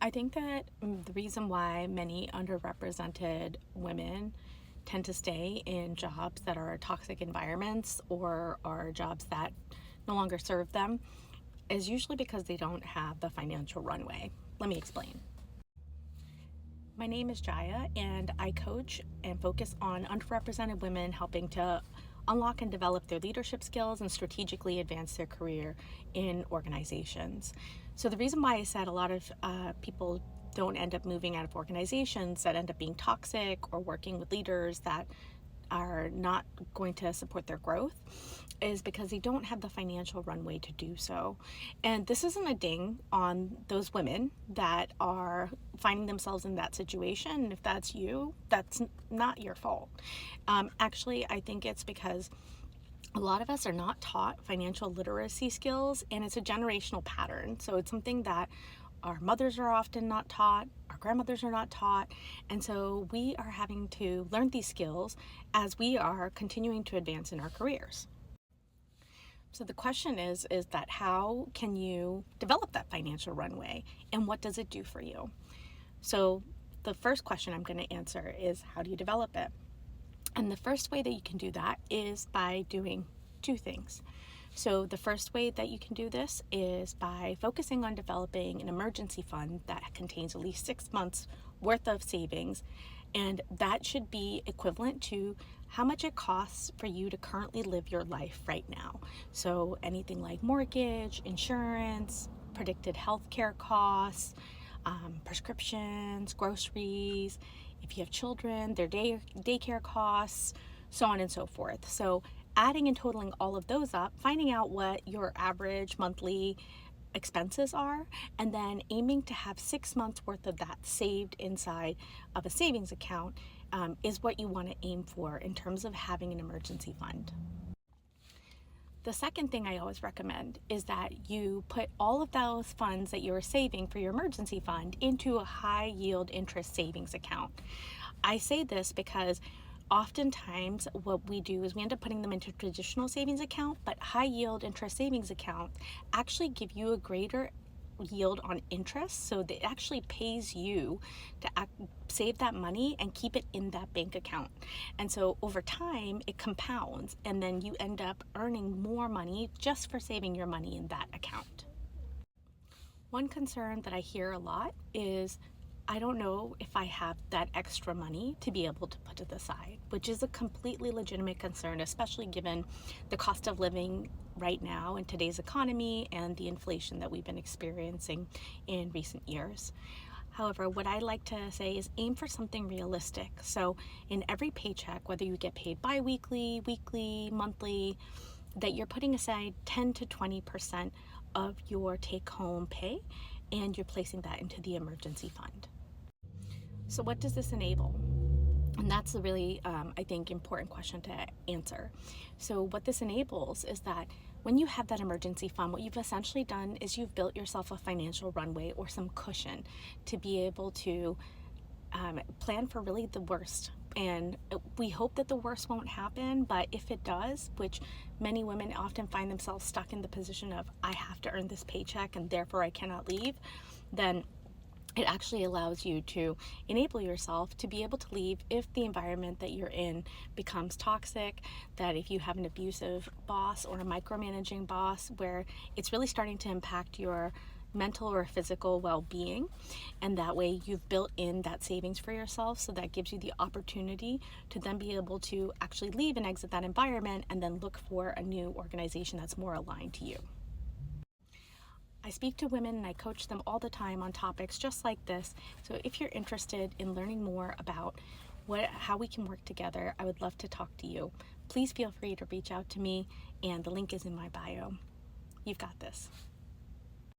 I think that the reason why many underrepresented women tend to stay in jobs that are toxic environments or are jobs that no longer serve them is usually because they don't have the financial runway. Let me explain. My name is Jaya, and I coach and focus on underrepresented women, helping to unlock and develop their leadership skills and strategically advance their career in organizations. So the reason why I said a lot of people don't end up moving out of organizations that end up being toxic or working with leaders that are not going to support their growth is because they don't have the financial runway to do so. And this isn't a ding on those women that are finding themselves in that situation. If that's you, that's not your fault. Actually, I think it's because a lot of us are not taught financial literacy skills, and it's a generational pattern. So it's something that our mothers are often not taught, our grandmothers are not taught, and so we are having to learn these skills as we are continuing to advance in our careers. So the question is that how can you develop that financial runway, and what does it do for you? So the first question I'm going to answer is, how do you develop it? And the first way that you can do that is by doing two things. So the first way that you can do this is by focusing on developing an emergency fund that contains at least 6 months worth of savings, and that should be equivalent to how much it costs for you to currently live your life right now. So anything like mortgage, insurance, predicted healthcare costs, prescriptions, groceries, if you have children, their daycare costs, so on and so forth. So adding and totaling all of those up, finding out what your average monthly expenses are, and then aiming to have 6 months worth of that saved inside of a savings account is what you want to aim for in terms of having an emergency fund. The second thing I always recommend is that you put all of those funds that you're saving for your emergency fund into a high yield interest savings account. I say this because oftentimes what we do is we end up putting them into a traditional savings account, but high yield interest savings accounts actually give you a greater yield on interest, so that it actually pays you to save that money and keep it in that bank account. And so over time it compounds, and then you end up earning more money just for saving your money in that account. One concern that I hear a lot is, I don't know if I have that extra money to be able to put to the side, which is a completely legitimate concern, especially given the cost of living right now in today's economy and the inflation that we've been experiencing in recent years. However, what I like to say is aim for something realistic. So in every paycheck, whether you get paid bi-weekly, weekly, monthly, that you're putting aside 10 to 20% of your take-home pay, and you're placing that into the emergency fund. So what does this enable? And that's a really, I think, important question to answer. So what this enables is that when you have that emergency fund, what you've essentially done is you've built yourself a financial runway or some cushion to be able to plan for really the worst. And we hope that the worst won't happen, but if it does, which many women often find themselves stuck in the position of, I have to earn this paycheck and therefore I cannot leave, then it actually allows you to enable yourself to be able to leave if the environment that you're in becomes toxic, that if you have an abusive boss or a micromanaging boss where it's really starting to impact your mental or physical well-being, and that way you've built in that savings for yourself, so that gives you the opportunity to then be able to actually leave and exit that environment and then look for a new organization that's more aligned to you. I speak to women and I coach them all the time on topics just like this. So if you're interested in learning more about how we can work together, I would love to talk to you. Please feel free to reach out to me, and the link is in my bio. You've got this.